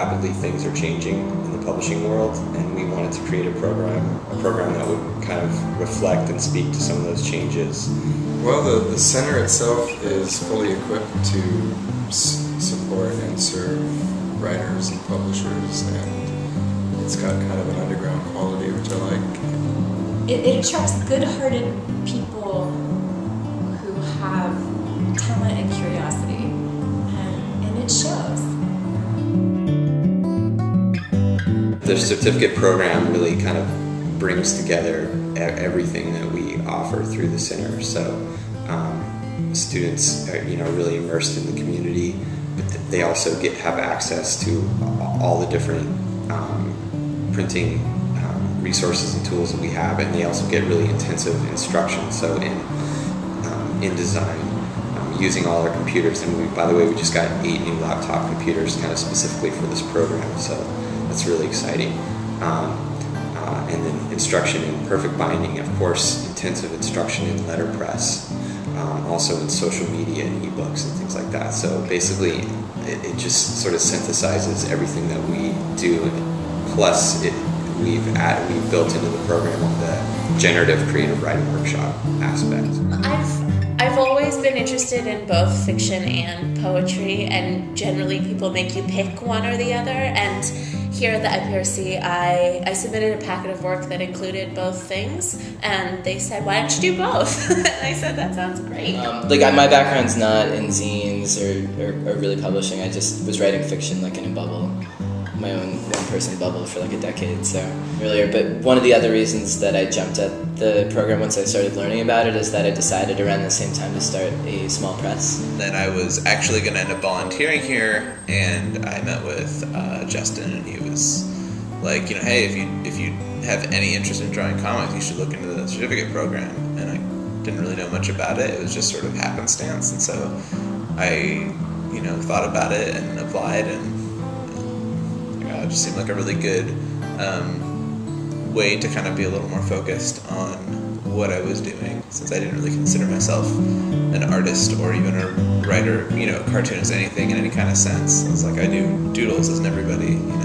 rapidly things are changing in the publishing world, and we wanted to create a program that would kind of reflect and speak to some of those changes. Well, the center itself is fully equipped to support and serve writers and publishers, and it's got kind of an underground quality, which I like. It attracts good-hearted people who have talent and curiosity, and it shows. The certificate program really kind of brings together everything that we offer through the center. So students are, really immersed in the community, but they also have access to all the different printing resources and tools that we have, and they also get really intensive instruction. So in design, using all our computers, and by the way, we just got 8 new laptop computers kind of specifically for this program, so that's really exciting. And then instruction in perfect binding, of course, intensive instruction in letterpress, also in social media and ebooks and things like that. So basically, it just sort of synthesizes everything that we do, plus we've built into the program the generative creative writing workshop aspect. I've always been interested in both fiction and poetry, and generally people make you pick one or the other, and here at the IPRC I submitted a packet of work that included both things, and they said, why don't you do both? And I said, that sounds great. My background's not in zines or really publishing. I just was writing fiction like in a bubble, my own one-person bubble for like a decade, so earlier. But one of the other reasons that I jumped at the program once I started learning about it is that I decided around the same time to start a small press. Then I was actually going to end up volunteering here, and I met with Justin, and he was like, hey, if you have any interest in drawing comics, you should look into the certificate program. And I didn't really know much about it. It was just sort of happenstance, and so I thought about it and applied, and it just seemed like a really good way to kind of be a little more focused on what I was doing, since I didn't really consider myself an artist or even a writer, cartoonist, anything in any kind of sense. I was like, I do doodles as everybody, and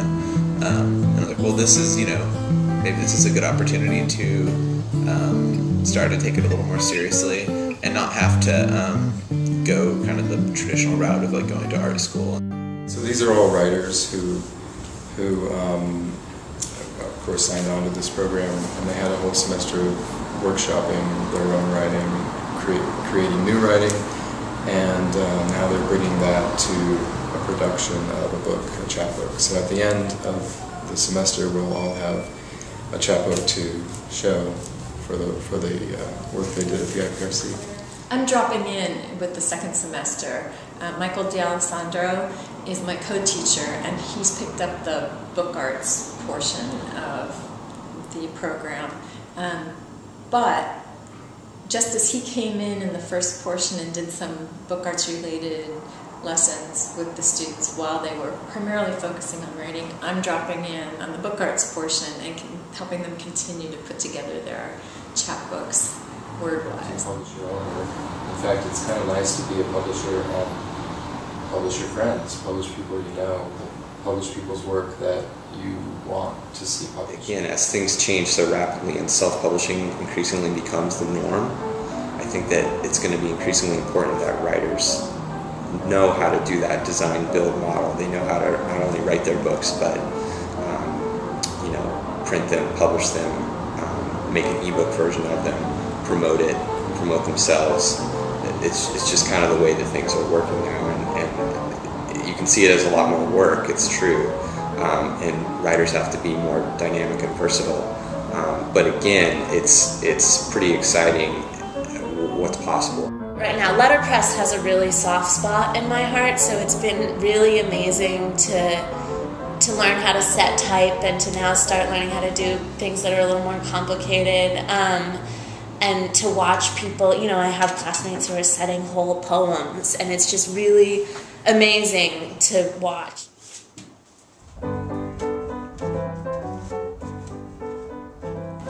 I was like, well, this is, maybe this is a good opportunity to start to take it a little more seriously and not have to go kind of the traditional route of like going to art school. So these are all writers who of course signed on to this program, and they had a whole semester of workshopping their own writing, creating new writing, and now they're bringing that to a production of a book, a chapbook. So at the end of the semester, we'll all have a chapbook to show for the work they did at the IPRC. I'm dropping in with the second semester. Michael D'Alessandro is my co-teacher, and he's picked up the book arts portion of the program. But just as he came in the first portion and did some book arts related lessons with the students while they were primarily focusing on writing, I'm dropping in on the book arts portion and helping them continue to put together their chapbooks word-wise. Publish your own work. In fact, it's kind of nice to be a publisher and publish your friends, publish people you know, publish people's work that you want to see published. Again, as things change so rapidly and self-publishing increasingly becomes the norm, I think that it's going to be increasingly important that writers know how to do that design-build model. They know how to not only write their books, but print them, publish them, make an ebook version of them, promote themselves. It's just kind of the way that things are working now, and you can see it as a lot more work, it's true, and writers have to be more dynamic and versatile. But again, it's pretty exciting what's possible. Right now, letterpress has a really soft spot in my heart, so it's been really amazing to learn how to set type and to now start learning how to do things that are a little more complicated. And to watch people, I have classmates who are setting whole poems, and it's just really amazing to watch.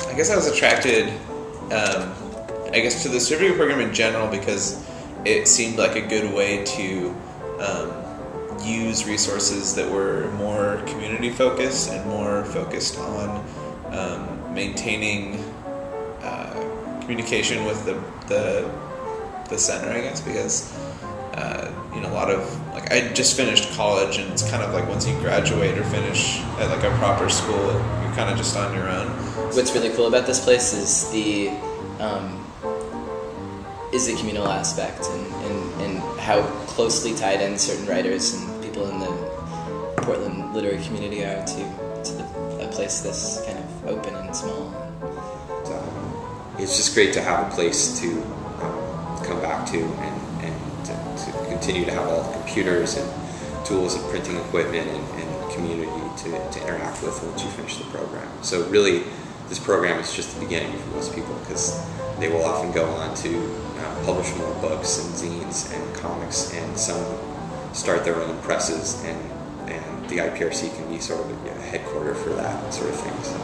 I guess I was attracted, to the certificate program in general because it seemed like a good way to use resources that were more community focused and more focused on maintaining communication with the center, I guess, because a lot of, like, I just finished college, and it's kind of like once you graduate or finish at like a proper school, you're kind of just on your own. What's really cool about this place is the communal aspect and how closely tied in certain writers and people in the Portland literary community are to a place this kind of open and small. It's just great to have a place to come back to and to continue to have all the computers and tools and printing equipment and community to interact with once you finish the program. So really, this program is just the beginning for most people, because they will often go on to publish more books and zines and comics, and some start their own presses, and the IPRC can be sort of a headquarter for that sort of thing. So.